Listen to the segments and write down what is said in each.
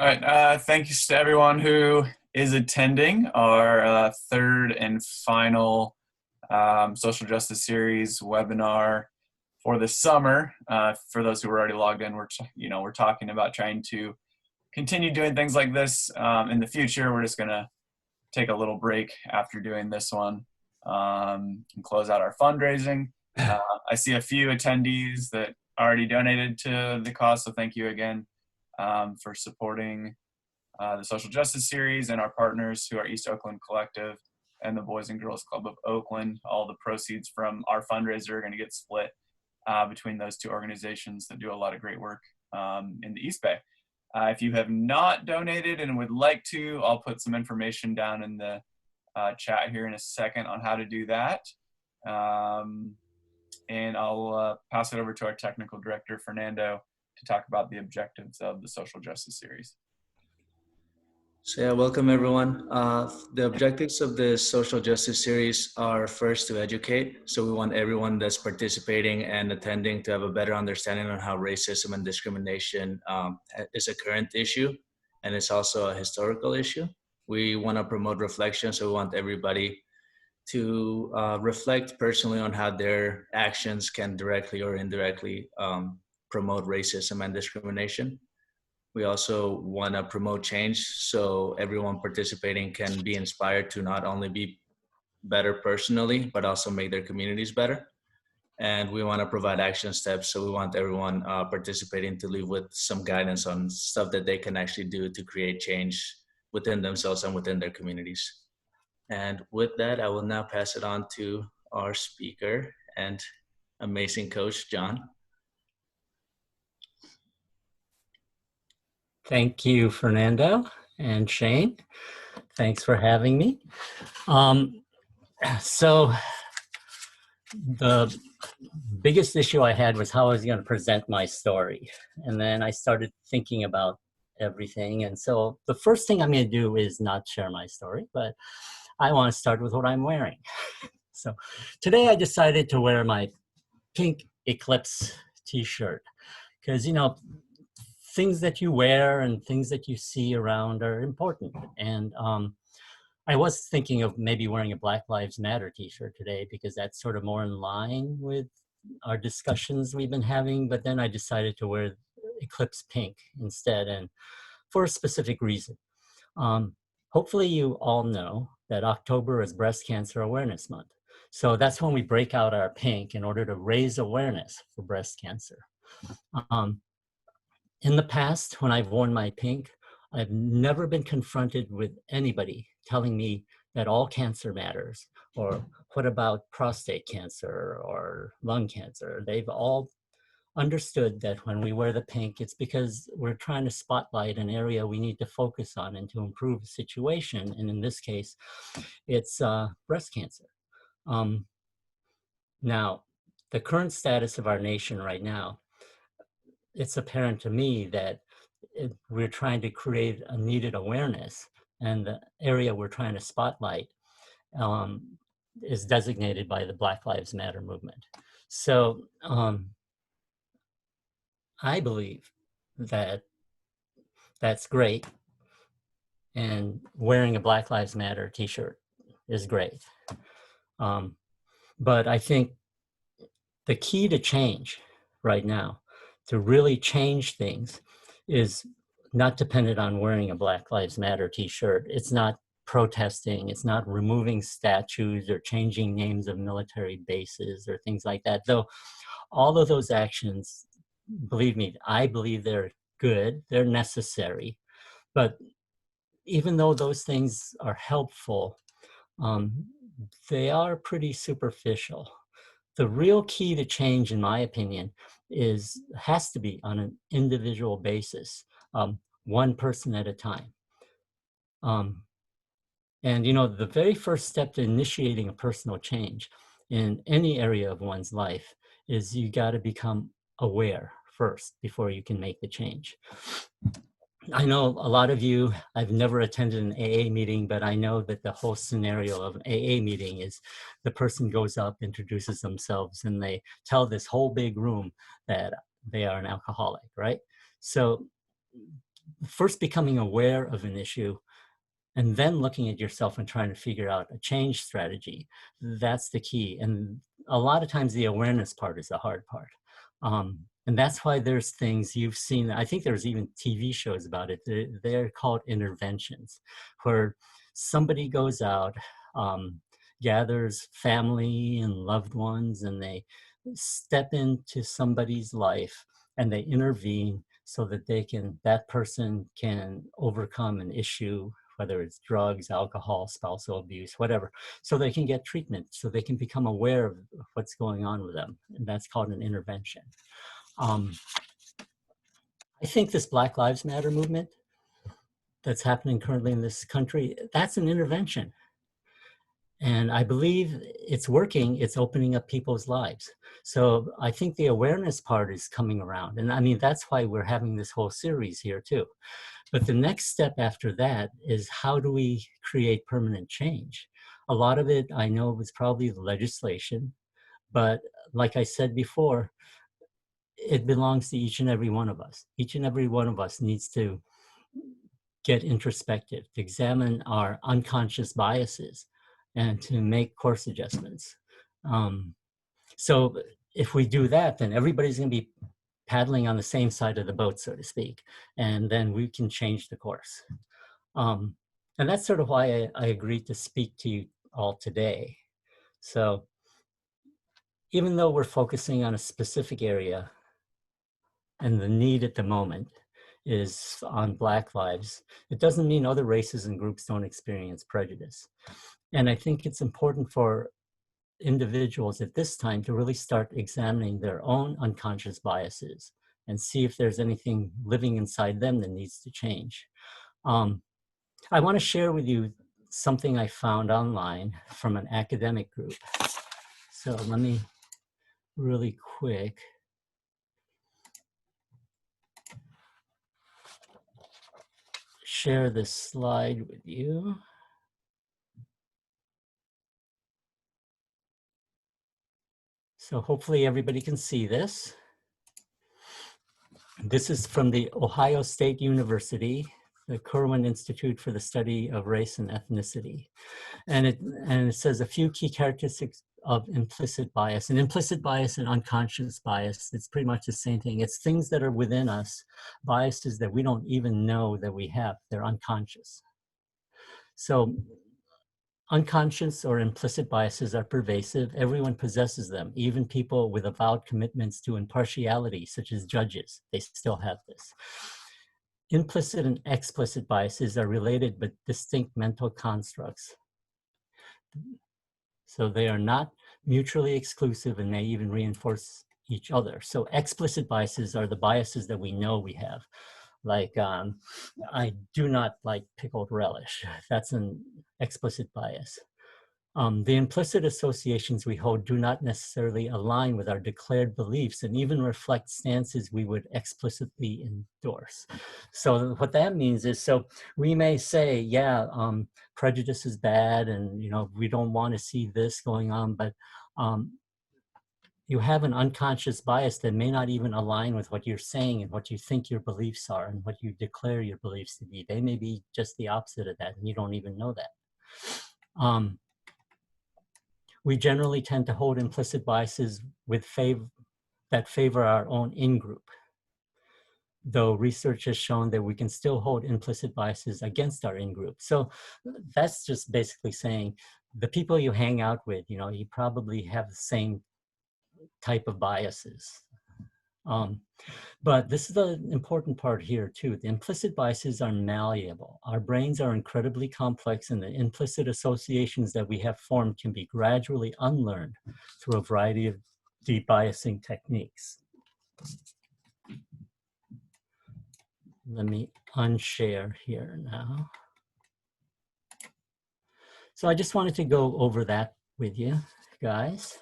All right. Thank you to everyone who is attending our third and final social justice series webinar for the summer. For those who are already logged in, we're talking about trying to continue doing things like this in the future. We're just gonna take a little break after doing this one and close out our fundraising. I see a few attendees that already donated to the cause, so thank you again for supporting the Social Justice Series and our partners who are East Oakland Collective and the Boys and Girls Club of Oakland. All the proceeds from our fundraiser are going to get split between those two organizations that do a lot of great work in the East Bay. If you have not donated and would like to, I'll put some information down in the chat here in a second on how to do that. And I'll pass it over to our technical director, Fernando, to talk about the objectives of the Social Justice Series. So yeah, welcome everyone. The objectives of the Social Justice Series are first to educate. So we want everyone that's participating and attending to have a better understanding on how racism and discrimination is a current issue, and it's also a historical issue. We want to promote reflection, so we want everybody to reflect personally on how their actions can directly or indirectly promote racism and discrimination. We also want to promote change, so everyone participating can be inspired to not only be better personally, but also make their communities better. And we want to provide action steps, so we want everyone participating to leave with some guidance on stuff that they can actually do to create change within themselves and within their communities. And with that, I will now pass it on to our speaker and amazing coach, John. Thank you, Fernando and Shane. Thanks for having me. So the biggest issue I had was how I was going to present my story. And then I started thinking about everything. And so the first thing I'm going to do is not share my story, but I want to start with what I'm wearing. So today I decided to wear my pink Eclipse t-shirt because, you know, things that you wear and things that you see around are important. And I was thinking of maybe wearing a Black Lives Matter t-shirt today because that's sort of more in line with our discussions we've been having, but then I decided to wear Eclipse pink instead, and for a specific reason. Hopefully you all know that October is Breast Cancer Awareness Month. So that's when we break out our pink in order to raise awareness for breast cancer. In the past, when I've worn my pink, I've never been confronted with anybody telling me that all cancer matters, or what about prostate cancer or lung cancer. They've all understood that when we wear the pink, it's because we're trying to spotlight an area we need to focus on and to improve the situation. And in this case, it's breast cancer. Now, the current status of our nation right now, it's apparent to me that we're trying to create a needed awareness, and the area we're trying to spotlight is designated by the Black Lives Matter movement. So I believe that that's great, and wearing a Black Lives Matter t-shirt is great. But I think the key to change right now, to really change things, is not dependent on wearing a Black Lives Matter t-shirt. It's not protesting, it's not removing statues or changing names of military bases or things like that. Though all of those actions, believe me, I believe they're good, they're necessary. But even though those things are helpful, they are pretty superficial. The real key to change, in my opinion, has to be on an individual basis, one person at a time. And you know, the very first step to initiating a personal change in any area of one's life is you got to become aware first before you can make the change. I know a lot of you, I've never attended an AA meeting, but I know that the whole scenario of an AA meeting is the person goes up, introduces themselves, and they tell this whole big room that they are an alcoholic, right? So first becoming aware of an issue and then looking at yourself and trying to figure out a change strategy. That's the key. And a lot of times the awareness part is the hard part. And that's why there's things you've seen. I think there's even TV shows about it. They're called interventions, where somebody goes out, gathers family and loved ones, and they step into somebody's life and they intervene so that that person can overcome an issue, whether it's drugs, alcohol, spousal abuse, whatever, so they can get treatment, so they can become aware of what's going on with them. And that's called an intervention. I think this Black Lives Matter movement that's happening currently in this country, that's an intervention. And I believe it's working, it's opening up people's lives. So I think the awareness part is coming around. And I mean, that's why we're having this whole series here too. But the next step after that is, how do we create permanent change? A lot of it, I know, was probably legislation, but like I said before, it belongs to each and every one of us. Each and every one of us needs to get introspective, to examine our unconscious biases, and to make course adjustments. So if we do that, then everybody's going to be paddling on the same side of the boat, so to speak, and then we can change the course. And that's sort of why I agreed to speak to you all today. So even though we're focusing on a specific area, and the need at the moment is on Black lives, it doesn't mean other races and groups don't experience prejudice. And I think it's important for individuals at this time to really start examining their own unconscious biases and see if there's anything living inside them that needs to change. I want to share with you something I found online from an academic group. So let me really quick share this slide with you. So hopefully everybody can see this. This is from the Ohio State University, the Kirwan Institute for the Study of Race and Ethnicity. And it says a few key characteristics of implicit bias. And implicit bias and unconscious bias, it's pretty much the same thing. It's things that are within us, biases that we don't even know that we have. They're unconscious. So unconscious or implicit biases are pervasive. Everyone possesses them, even people with avowed commitments to impartiality, such as judges. They still have this. Implicit and explicit biases are related but distinct mental constructs. So they are not mutually exclusive and may even reinforce each other. So explicit biases are the biases that we know we have. Like, I do not like pickled relish. That's an explicit bias. The implicit associations we hold do not necessarily align with our declared beliefs and even reflect stances we would explicitly endorse. So what that means is, so we may say, yeah, prejudice is bad and, you know, we don't want to see this going on, but you have an unconscious bias that may not even align with what you're saying and what you think your beliefs are and what you declare your beliefs to be. They may be just the opposite of that and you don't even know that. We generally tend to hold implicit biases that favor our own in-group, though research has shown that we can still hold implicit biases against our in-group. So that's just basically saying the people you hang out with, you know, you probably have the same type of biases. But this is the important part here too. The implicit biases are malleable. Our brains are incredibly complex and the implicit associations that we have formed can be gradually unlearned through a variety of debiasing techniques. Let me unshare here now. So I just wanted to go over that with you guys.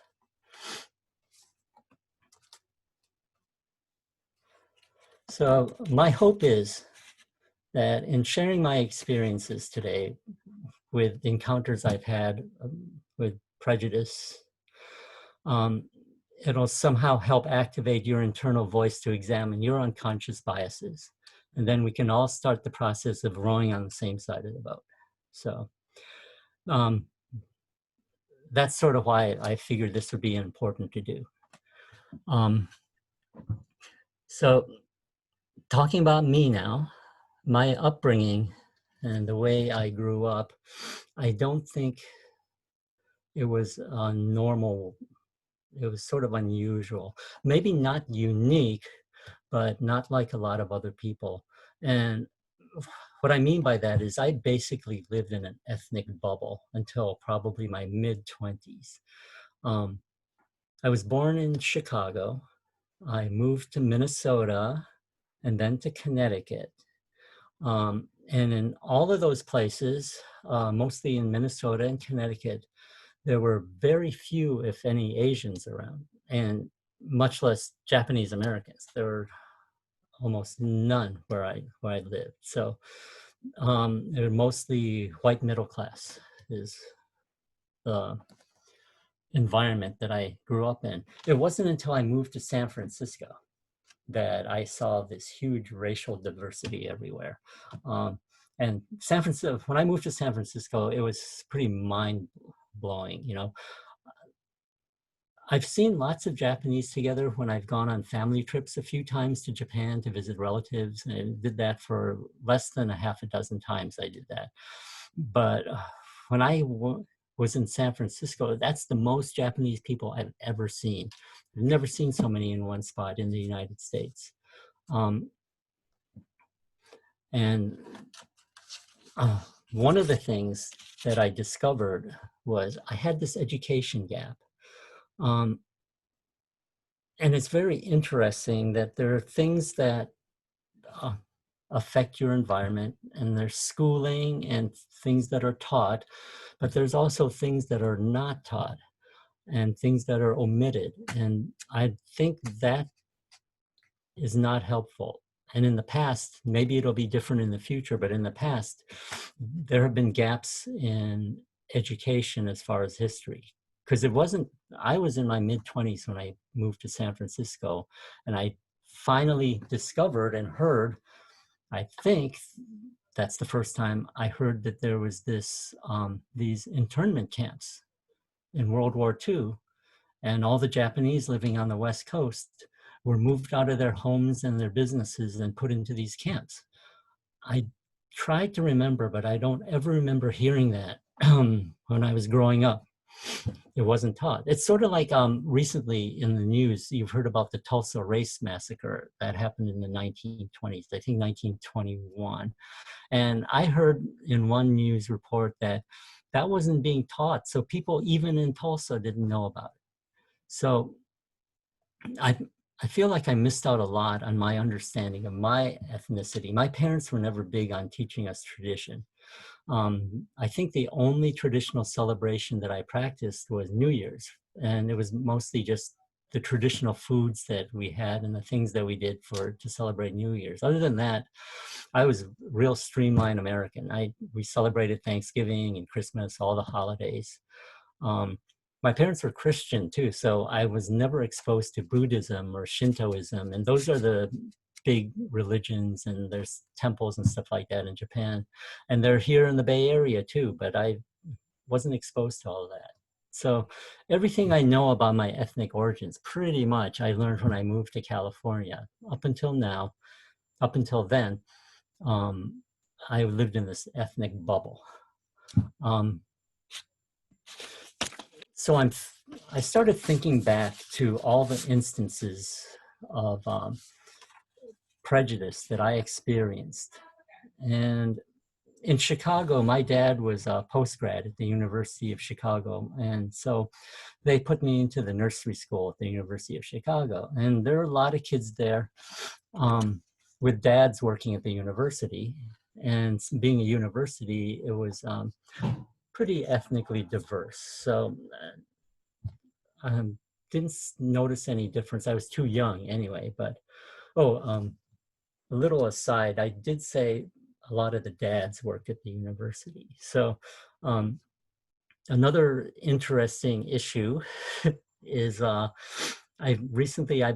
So my hope is that in sharing my experiences today with encounters I've had with prejudice, it'll somehow help activate your internal voice to examine your unconscious biases and then we can all start the process of rowing on the same side of the boat. So that's sort of why I figured this would be important to do. So talking about me now, my upbringing and the way I grew up, I don't think it was normal. It was sort of unusual, maybe not unique, but not like a lot of other people. And what I mean by that is I basically lived in an ethnic bubble until probably my mid-20s. I was born in Chicago. I moved to Minnesota and then to Connecticut. And in all of those places, mostly in Minnesota and Connecticut, there were very few, if any, Asians around, and much less Japanese Americans. There were almost none where I lived. So they're mostly white middle class is the environment that I grew up in. It wasn't until I moved to San Francisco that I saw this huge racial diversity everywhere. And San Francisco, when I moved to San Francisco, it was pretty mind-blowing, you know. I've seen lots of Japanese together when I've gone on family trips a few times to Japan to visit relatives, and did that for less than a half a dozen times I did that. But when I was in San Francisco, that's the most Japanese people I've ever seen. I've never seen so many in one spot in the United States. One of the things that I discovered was I had this education gap. And it's very interesting that there are things that affect your environment, and there's schooling and things that are taught, but there's also things that are not taught and things that are omitted. And I think that is not helpful. And in the past, maybe it'll be different in the future, but in the past, there have been gaps in education as far as history. Because I was in my mid-20s when I moved to San Francisco, and I finally discovered and heard, I think that's the first time I heard that there was these internment camps in World War II, and all the Japanese living on the West Coast were moved out of their homes and their businesses and put into these camps. I tried to remember, but I don't ever remember hearing that when I was growing up. It wasn't taught. It's sort of like recently in the news, you've heard about the Tulsa race massacre that happened in the 1920s, I think 1921. And I heard in one news report that that wasn't being taught. So people even in Tulsa didn't know about it. So I feel like I missed out a lot on my understanding of my ethnicity. My parents were never big on teaching us tradition. I think the only traditional celebration that I practiced was New Year's, and it was mostly just the traditional foods that we had and the things that we did to celebrate New Year's. Other than that, I was a real streamlined American. We celebrated Thanksgiving and Christmas, all the holidays. My parents were Christian too, so I was never exposed to Buddhism or Shintoism, and those are the big religions, and there's temples and stuff like that in Japan, and they're here in the Bay Area too, but I wasn't exposed to all of that. So everything I know about my ethnic origins, pretty much I learned when I moved to California. Up until then, I lived in this ethnic bubble. So I started thinking back to all the instances of prejudice that I experienced. And in Chicago, my dad was a postgrad at the University of Chicago. And so they put me into the nursery school at the University of Chicago. And there are a lot of kids there with dads working at the university. And being a university, it was pretty ethnically diverse. So I didn't notice any difference. I was too young anyway, but a little aside, I did say a lot of the dads worked at the university. So another interesting issue is I've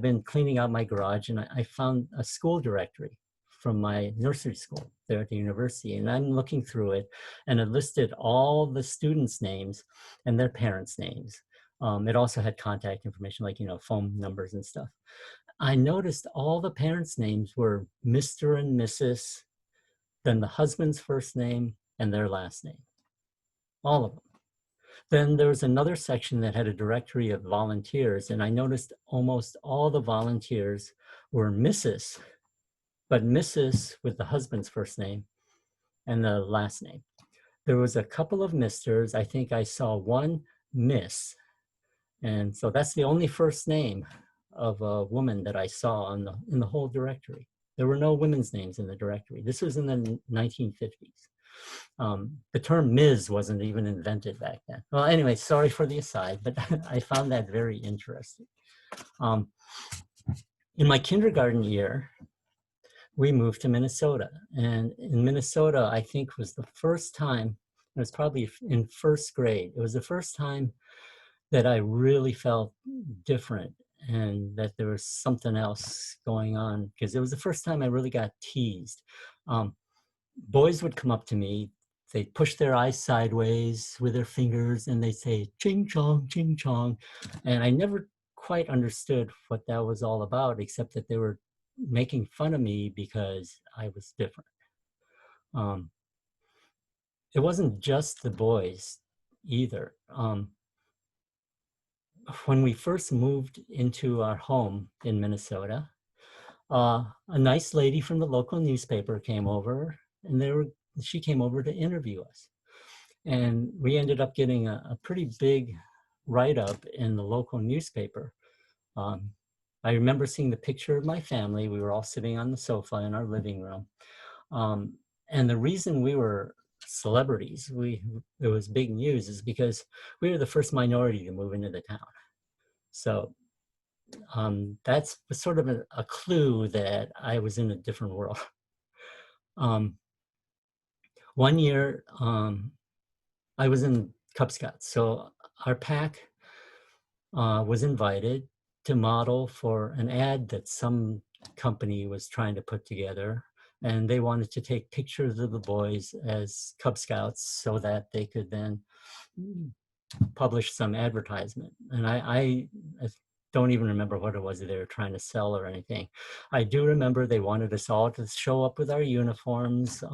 been cleaning out my garage, and I found a school directory from my nursery school there at the university. And I'm looking through it, and it listed all the students' names and their parents' names. It also had contact information, like, phone numbers and stuff. I noticed all the parents' names were Mr. and Mrs., then the husband's first name and their last name, all of them. Then there was another section that had a directory of volunteers, and I noticed almost all the volunteers were Mrs., but Mrs. with the husband's first name and the last name. There was a couple of Misters. I think I saw one Miss, and so that's the only first name of a woman that I saw in the whole directory. There were no women's names in the directory. This was in the 1950s. The term Ms. wasn't even invented back then. Well, anyway, sorry for the aside, but I found that very interesting. In my kindergarten year, we moved to Minnesota. And in Minnesota, I think was the first time, it was probably in first grade, it was the first time that I really felt different and that there was something else going on, because it was the first time I really got teased. Boys would come up to me, they'd push their eyes sideways with their fingers and they'd say, ching chong, ching chong. And I never quite understood what that was all about, except that they were making fun of me because I was different. It wasn't just the boys either. When we first moved into our home in Minnesota, a nice lady from the local newspaper came over, and she came over to interview us. And we ended up getting a pretty big write-up in the local newspaper. I remember seeing the picture of my family. We were all sitting on the sofa in our living room. And the reason we were celebrities, it was big news, is because we were the first minority to move into the town. So that's sort of a clue that I was in a different world. One year, I was in Cub Scouts. So our pack was invited to model for an ad that some company was trying to put together. And they wanted to take pictures of the boys as Cub Scouts so that they could then publish some advertisement. And I don't even remember what it was that they were trying to sell or anything. I do remember they wanted us all to show up with our uniforms.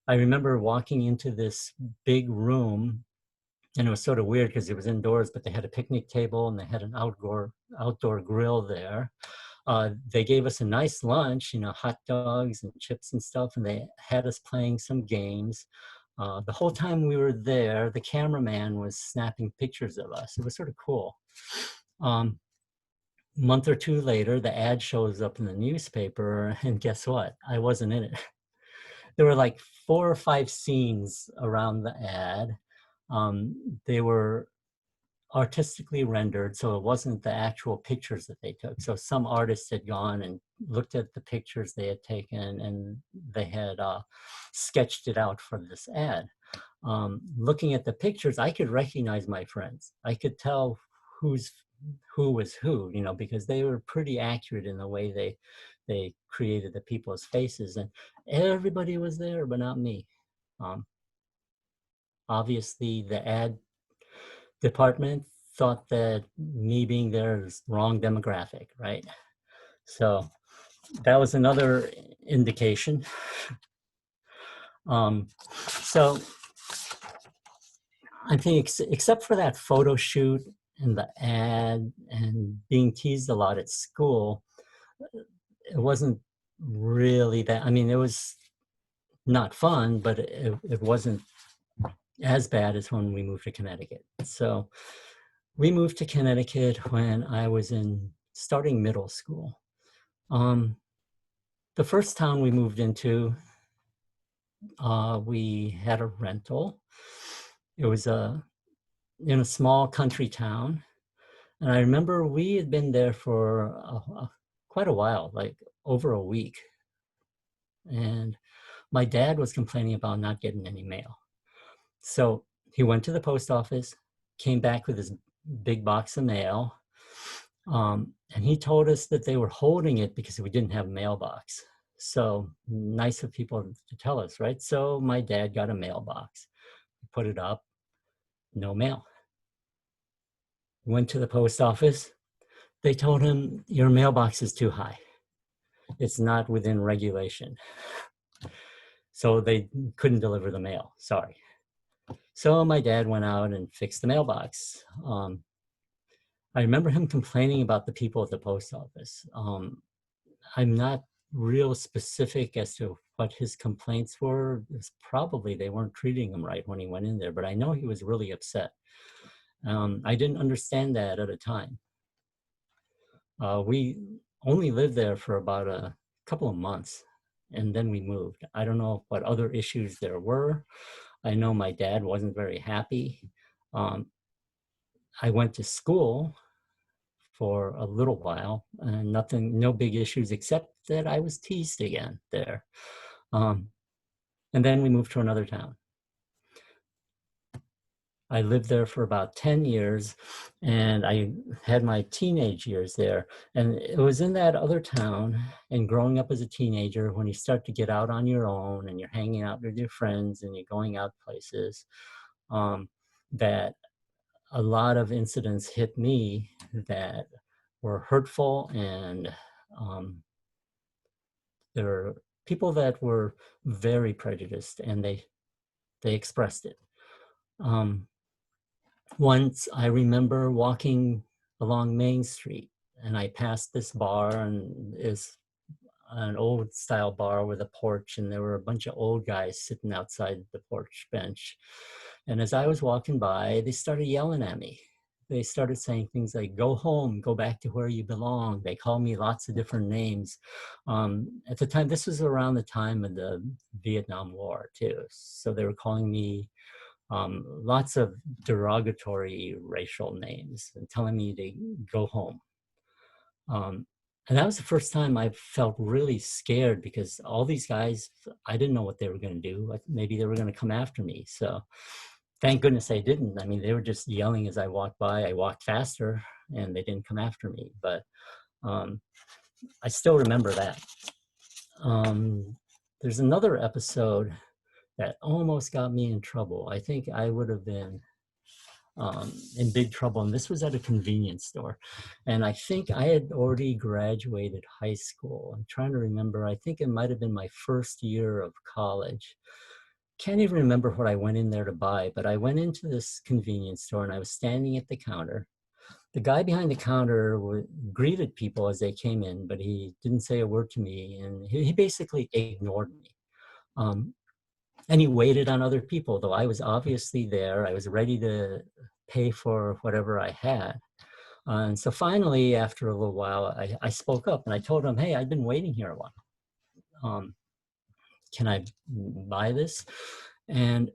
I remember walking into this big room, and it was sort of weird because it was indoors, but they had a picnic table and they had an outdoor grill there. They gave us a nice lunch, hot dogs and chips and stuff, and they had us playing some games. The whole time we were there, the cameraman was snapping pictures of us. It was sort of cool. Month or two later, the ad shows up in the newspaper, and guess what? I wasn't in it. There were like 4 or 5 scenes around the ad. They were artistically rendered, so it wasn't the actual pictures that they took. So some artists had gone and looked at the pictures they had taken, and they had sketched it out for this ad. Looking at the pictures, I could recognize my friends. I could tell who was who, because they were pretty accurate in the way they created the people's faces, and everybody was there, but not me. Obviously, the ad department thought that me being there is wrong demographic, right? So that was another indication. So I think except for that photo shoot and the ad and being teased a lot at school, it wasn't really that, it was not fun, but it wasn't as bad as when we moved to Connecticut. So we moved to Connecticut when I was starting middle school. The first town we moved into, we had a rental. It was in a small country town. And I remember we had been there for quite a while, like over a week. And my dad was complaining about not getting any mail. So he went to the post office, came back with his big box of mail, and he told us that they were holding it because we didn't have a mailbox. So nice of people to tell us, right? So my dad got a mailbox, put it up, no mail. Went to the post office. They told him, your mailbox is too high. It's not within regulation. So they couldn't deliver the mail, sorry. So my dad went out and fixed the mailbox. I remember him complaining about the people at the post office. I'm not real specific as to what his complaints were. It's probably they weren't treating him right when he went in there, but I know he was really upset. I didn't understand that at the time. We only lived there for about a couple of months, and then we moved. I don't know what other issues there were. I know my dad wasn't very happy. I went to school for a little while, and no big issues, except that I was teased again there. And then we moved to another town. I lived there for about 10 years, and I had my teenage years there. And it was in that other town, and growing up as a teenager, when you start to get out on your own and you're hanging out with your friends and you're going out places, that a lot of incidents hit me that were hurtful, and there were people that were very prejudiced, and they expressed it. Once I remember walking along Main Street, and I passed this bar, and it's an old style bar with a porch, and there were a bunch of old guys sitting outside the porch bench. And as I was walking by, they started yelling at me. They started saying things like, go home, go back to where you belong. They called me lots of different names. At the time, this was around the time of the Vietnam War too. So they were calling me lots of derogatory racial names and telling me to go home. And that was the first time I felt really scared, because all these guys, I didn't know what they were going to do. Maybe they were going to come after me. So thank goodness they didn't. I mean, they were just yelling as I walked by. I walked faster and they didn't come after me. But I still remember that. There's another episode that almost got me in trouble. I think I would have been in big trouble. And this was at a convenience store. And I think I had already graduated high school. I'm trying to remember. I think it might have been my first year of college. Can't even remember what I went in there to buy, but I went into this convenience store and I was standing at the counter. The guy behind the counter greeted people as they came in, but he didn't say a word to me. And he basically ignored me. And he waited on other people, though I was obviously there. I was ready to pay for whatever I had. And so finally, after a little while, I spoke up and I told him, hey, I've been waiting here a while. Can I buy this? And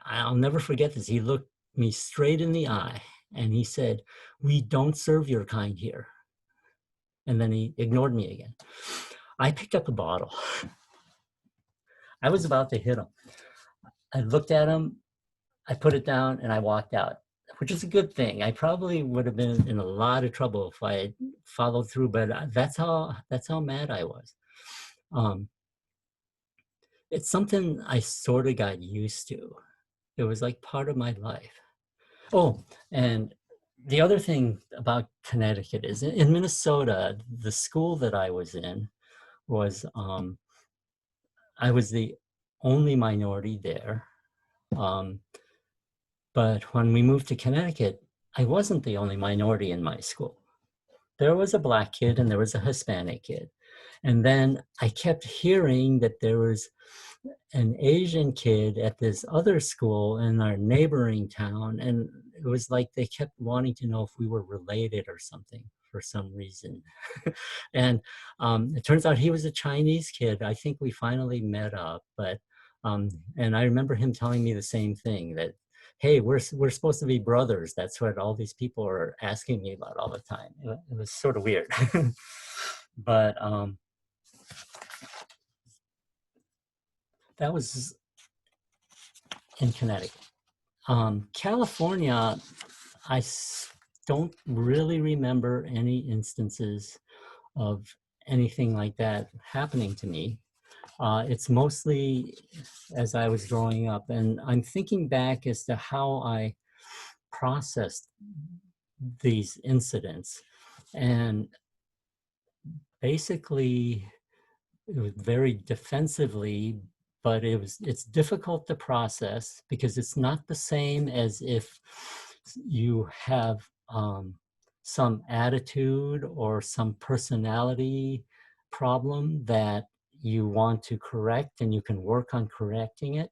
I'll never forget this. He looked me straight in the eye and he said, we don't serve your kind here. And then he ignored me again. I picked up a bottle. I was about to hit him. I looked at him, I put it down, and I walked out, which is a good thing. I probably would have been in a lot of trouble if I had followed through, but that's how mad I was. It's something I sort of got used to. It was like part of my life. Oh, and the other thing about Connecticut is in Minnesota, the school that I was in was, I was the only minority there. But when we moved to Connecticut, I wasn't the only minority in my school. There was a Black kid and there was a Hispanic kid. And then I kept hearing that there was an Asian kid at this other school in our neighboring town. And it was like they kept wanting to know if we were related or something for some reason. And it turns out he was a Chinese kid. I think we finally met up, but and I remember him telling me the same thing, that, hey, we're supposed to be brothers. That's what all these people are asking me about all the time. It was sort of weird. But that was in Connecticut. California, I don't really remember any instances of anything like that happening to me. It's mostly as I was growing up, and I'm thinking back as to how I processed these incidents. And basically, it was very defensively, but it's difficult to process because it's not the same as if you have some attitude or some personality problem that you want to correct and you can work on correcting it.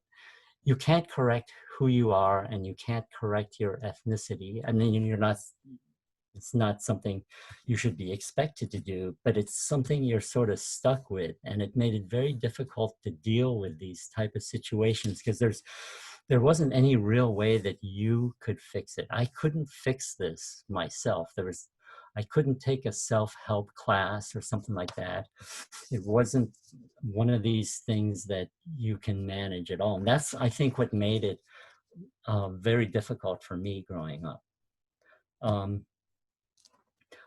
You can't correct who you are and you can't correct your ethnicity. I mean, it's not something you should be expected to do, but it's something you're sort of stuck with. And it made it very difficult to deal with these type of situations because there wasn't any real way that you could fix it. I couldn't fix this myself. I couldn't take a self-help class or something like that. It wasn't one of these things that you can manage at all. And that's, I think, what made it very difficult for me growing up.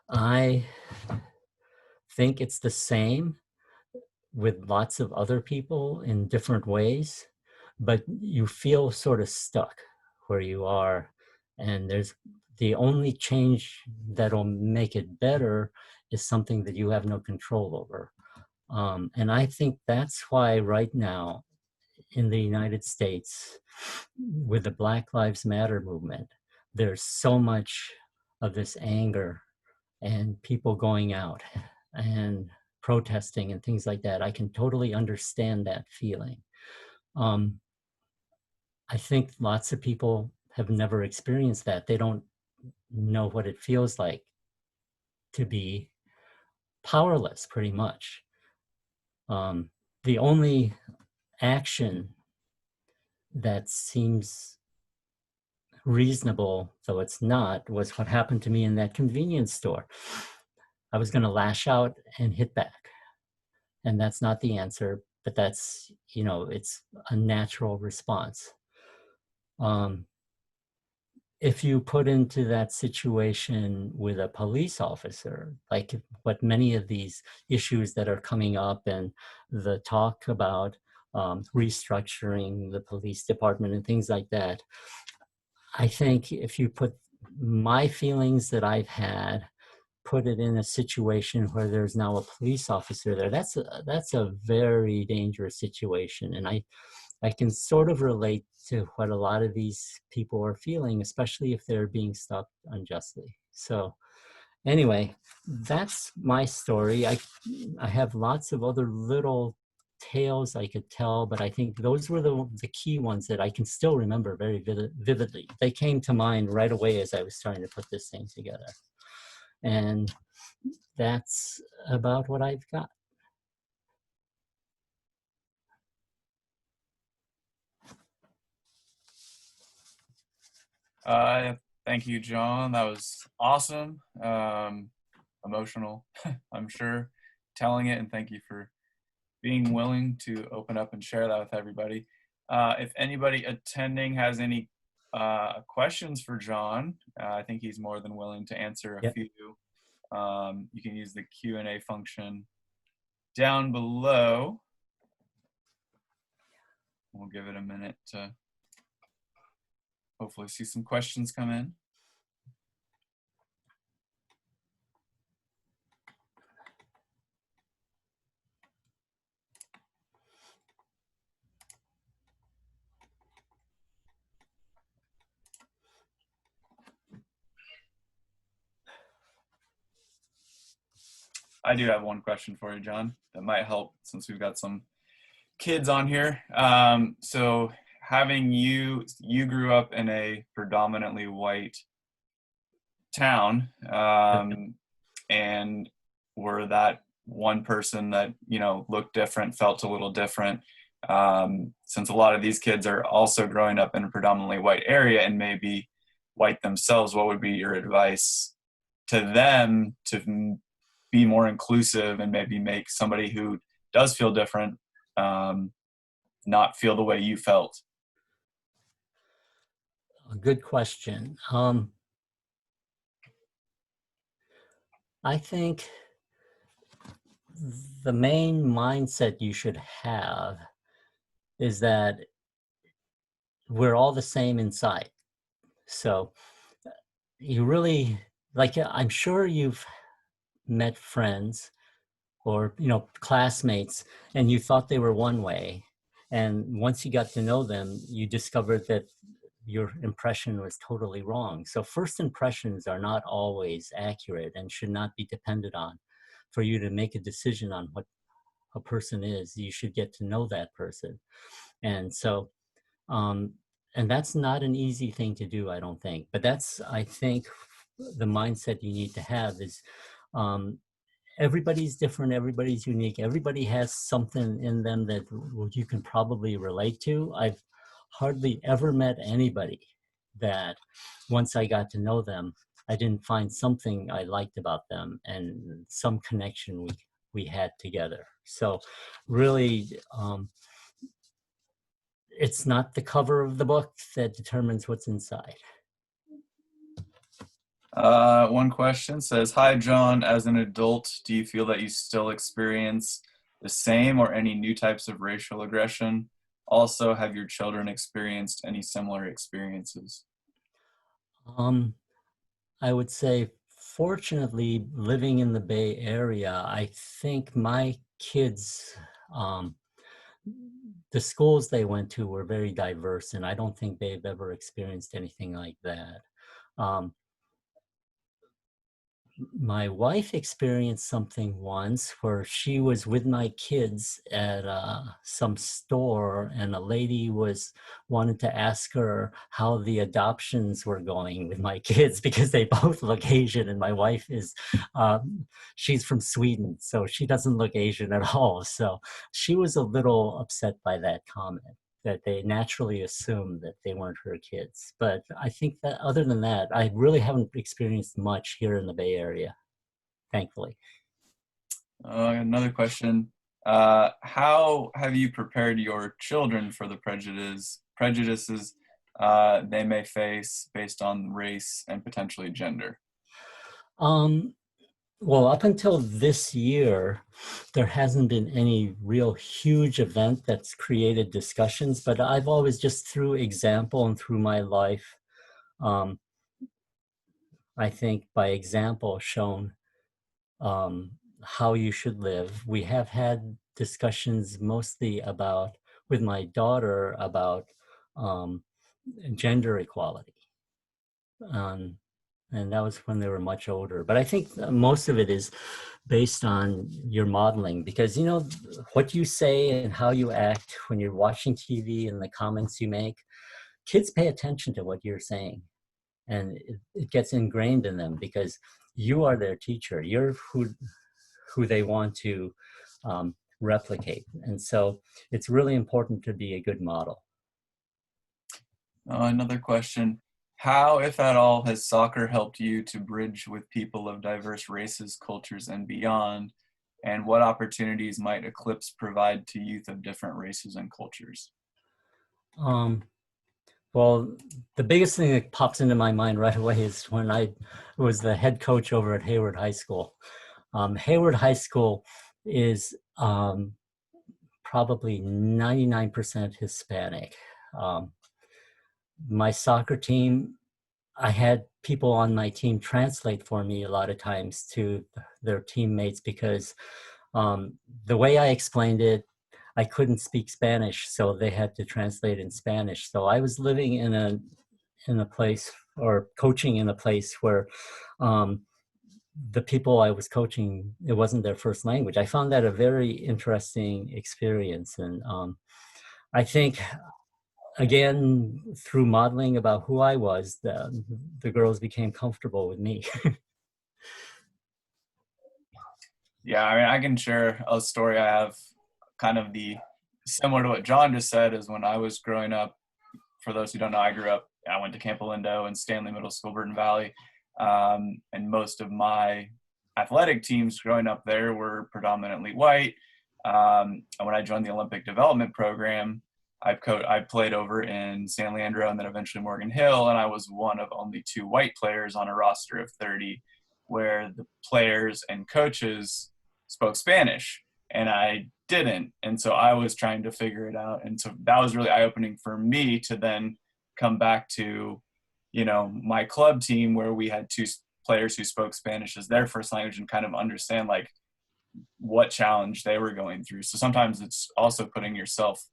I think it's the same with lots of other people in different ways, but you feel sort of stuck where you are. And there's the only change that'll make it better is something that you have no control over. And I think that's why right now in the United States, with the Black Lives Matter movement, there's so much of this anger and people going out and protesting and things like that. I can totally understand that feeling. I think lots of people have never experienced that. They don't know what it feels like to be powerless, pretty much. The only action that seems reasonable, though it's not, was what happened to me in that convenience store. I was going to lash out and hit back. And that's not the answer, but that's, it's a natural response. If you put into that situation with a police officer, like what many of these issues that are coming up and the talk about restructuring the police department and things like that, I think if you put my feelings that I've had, put it in a situation where there's now a police officer there, that's a very dangerous situation. And I can sort of relate to what a lot of these people are feeling, especially if they're being stopped unjustly. So anyway, that's my story. I have lots of other little tales I could tell, but I think those were the key ones that I can still remember very vividly. They came to mind right away as I was trying to put this thing together. And that's about what I've got. Thank you, John. That was awesome. Emotional, I'm sure, telling it, and thank you for being willing to open up and share that with everybody. If anybody attending has any questions for John, I think he's more than willing to answer a few. You can use the Q&A function down below. We'll give it a minute to hopefully see some questions come in. I do have one question for you, John, that might help since we've got some kids on here. So having you grew up in a predominantly white town, and were that one person that, looked different, felt a little different. Since a lot of these kids are also growing up in a predominantly white area and maybe white themselves, what would be your advice to them to be more inclusive and maybe make somebody who does feel different not feel the way you felt? A good question. I think the main mindset you should have is that we're all the same inside. So you really, like, I'm sure you've met friends or, you know, classmates, and you thought they were one way. And once you got to know them, you discovered that your impression was totally wrong. So first impressions are not always accurate and should not be depended on for you to make a decision on what a person is. You should get to know that person. And so, um, and that's not an easy thing to do, I don't think. But that's, I think, the mindset you need to have is, um, everybody's different, everybody's unique, everybody has something in them that you can probably relate to. I've hardly ever met anybody that once I got to know them, I didn't find something I liked about them and some connection we had together. So really, it's not the cover of the book that determines what's inside. One question says, "Hi, John. As an adult, do you feel that you still experience the same or any new types of racial aggression? Also, have your children experienced any similar experiences?" I would say, fortunately, living in the Bay Area, I think my kids, um, the schools they went to were very diverse, and I don't think they've ever experienced anything like that. Um, my wife experienced something once where she was with my kids at some store, and a lady wanted to ask her how the adoptions were going with my kids because they both look Asian, and my wife is she's from Sweden, so she doesn't look Asian at all. So she was a little upset by that comment, that they naturally assumed that they weren't her kids. But I think that other than that, I really haven't experienced much here in the Bay Area, thankfully. Another question. How have you prepared your children for the prejudices they may face based on race and potentially gender? Um, well, up until this year, there hasn't been any real huge event that's created discussions, but I've always, just through example and through my life, um, I think by example, shown how you should live. We have had discussions mostly with my daughter about um, gender equality. And that was when they were much older. But I think most of it is based on your modeling, because, you know, what you say and how you act when you're watching TV and the comments you make, kids pay attention to what you're saying. And it gets ingrained in them because you are their teacher. You're who they want to replicate. And so it's really important to be a good model. Another question. How, if at all, has soccer helped you to bridge with people of diverse races, cultures, and beyond? And what opportunities might Eclipse provide to youth of different races and cultures? Well, the biggest thing that pops into my mind right away is when I was the head coach over at Hayward High School. Hayward High School is probably 99% Hispanic. My soccer team, I had people on my team translate for me a lot of times to their teammates because the way I explained it, I couldn't speak Spanish, so they had to translate in Spanish. So I was living in a place, or coaching in a place where the people I was coaching, it wasn't their first language. I found that a very interesting experience. And I think, again, through modeling about who I was, the girls became comfortable with me. Yeah, I mean, I can share a story I have kind of similar to what John just said. Is when I was growing up, for those who don't know, I went to Camp Alindo and Stanley Middle School, Burton Valley. And most of my athletic teams growing up there were predominantly white. And when I joined the Olympic Development Program, I played over in San Leandro and then eventually Morgan Hill, and I was one of only 2 white players on a roster of 30, where the players and coaches spoke Spanish and I didn't. And so I was trying to figure it out. And so that was really eye-opening for me to then come back to, you know, my club team where we had two players who spoke Spanish as their first language and kind of understand like what challenge they were going through. So sometimes it's also putting yourself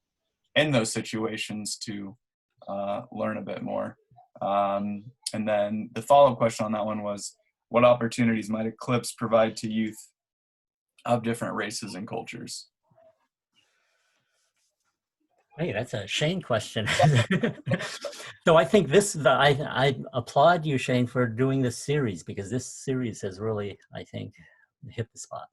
in those situations to learn a bit more. And then the follow-up question on that one was, what opportunities might Eclipse provide to youth of different races and cultures? Hey, that's a Shane question. So I think I applaud you, Shane, for doing this series, because this series has really, I think, hit the spot.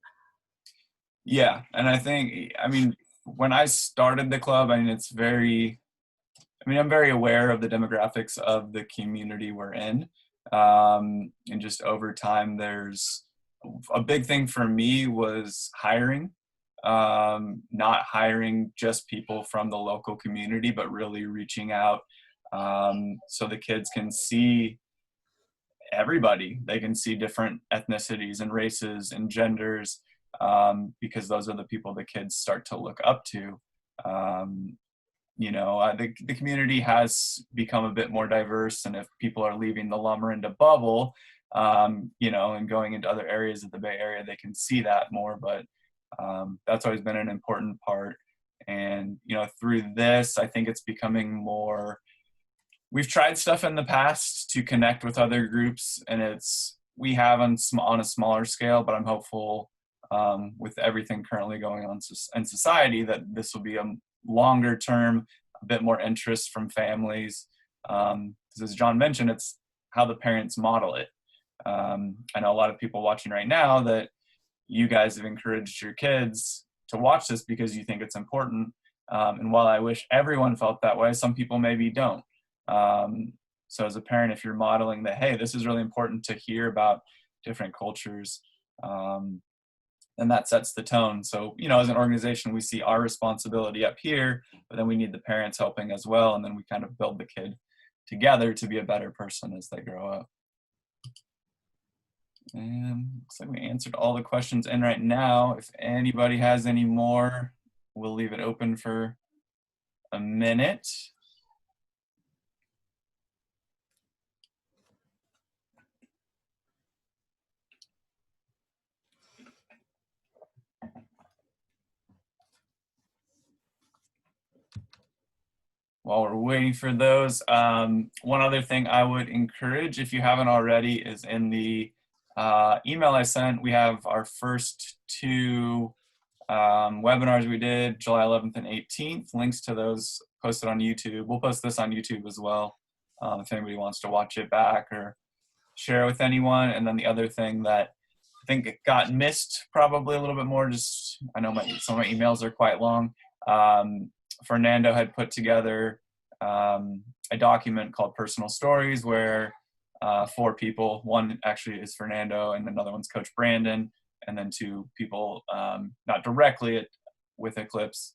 Yeah, and I think, I mean, when I started the club, I mean, I'm very aware of the demographics of the community we're in. And just over time, there's a big thing for me was hiring. Not hiring just people from the local community, but really reaching out so the kids can see everybody. They can see different ethnicities and races and genders, because those are the people the kids start to look up to. You know, the community has become a bit more diverse, and if people are leaving the Loma bubble, you know, and going into other areas of the Bay Area, they can see that more. But that's always been an important part. And, you know, through this, I think it's becoming more, we've tried stuff in the past to connect with other groups, and we have on a smaller scale, but I'm hopeful with everything currently going on in society that this will be a longer term, a bit more interest from families. Because as John mentioned, it's how the parents model it. I know a lot of people watching right now that you guys have encouraged your kids to watch this because you think it's important. And while I wish everyone felt that way, some people maybe don't. So as a parent, if you're modeling that, hey, this is really important to hear about different cultures, then that sets the tone. So, you know, as an organization, we see our responsibility up here, but then we need the parents helping as well. And then we kind of build the kid together to be a better person as they grow up. And looks like we answered all the questions in right now. If anybody has any more, we'll leave it open for a minute. While we're waiting for those, one other thing I would encourage, if you haven't already, is in the email I sent, we have our first two webinars we did, July 11th and 18th. Links to those posted on YouTube. We'll post this on YouTube as well, if anybody wants to watch it back or share with anyone. And then the other thing that I think it got missed probably a little bit more, just I know some of my emails are quite long. Fernando had put together a document called Personal Stories where 4 people, one actually is Fernando and another one's Coach Brandon, and then 2 people not directly with Eclipse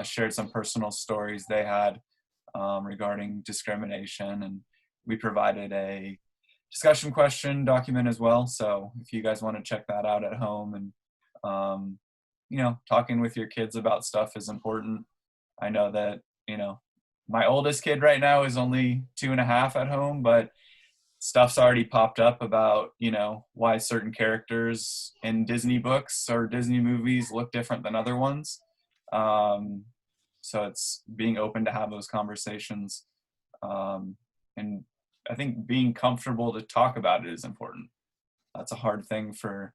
shared some personal stories they had regarding discrimination, and we provided a discussion question document as well. So if you guys want to check that out at home, and you know, talking with your kids about stuff is important. I know that, you know, my oldest kid right now is only 2.5 at home, but stuff's already popped up about, you know, why certain characters in Disney books or Disney movies look different than other ones. So it's being open to have those conversations. And I think being comfortable to talk about it is important. That's a hard thing for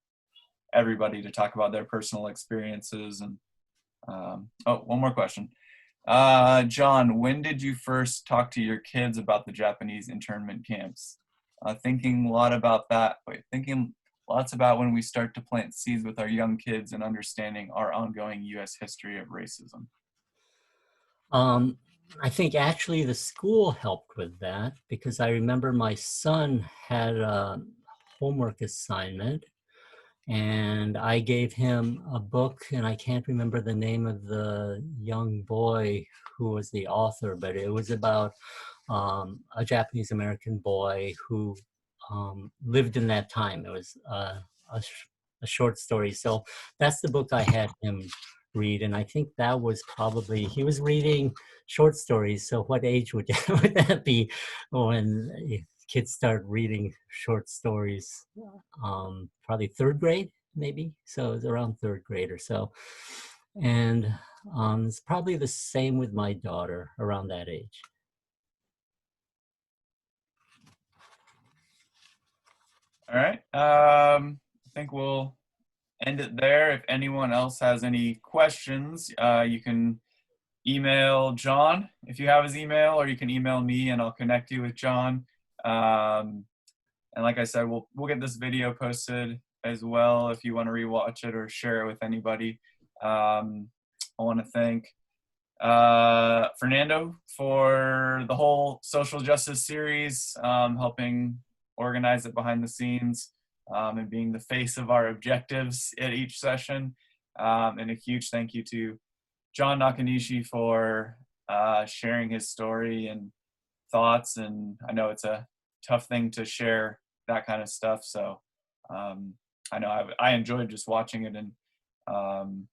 everybody to talk about their personal experiences. And oh, one more question. John, when did you first talk to your kids about the Japanese internment camps? Thinking lots about when we start to plant seeds with our young kids and understanding our ongoing U.S. history of racism. I think actually the school helped with that, because I remember my son had a homework assignment and I gave him a book, and I can't remember the name of the young boy who was the author, but it was about a Japanese American boy who lived in that time. It was a short story. So that's the book I had him read. And I think that was probably, he was reading short stories. So what age would, would that be when kids start reading short stories? Probably third grade, maybe. So it was around third grade or so. And it's probably the same with my daughter around that age. All right. I think we'll end it there. If anyone else has any questions, you can email John if you have his email, or you can email me and I'll connect you with John. And like I said, we'll get this video posted as well if you want to rewatch it or share it with anybody. I want to thank Fernando for the whole social justice series, helping organize it behind the scenes, and being the face of our objectives at each session. And a huge thank you to John Nakanishi for sharing his story and thoughts. And I know it's a tough thing to share that kind of stuff. So I know I enjoyed just watching it, and I'm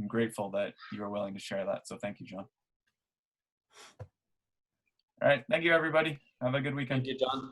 grateful that you were willing to share that. So thank you, John. All right. Thank you, everybody. Have a good weekend. Thank you, John.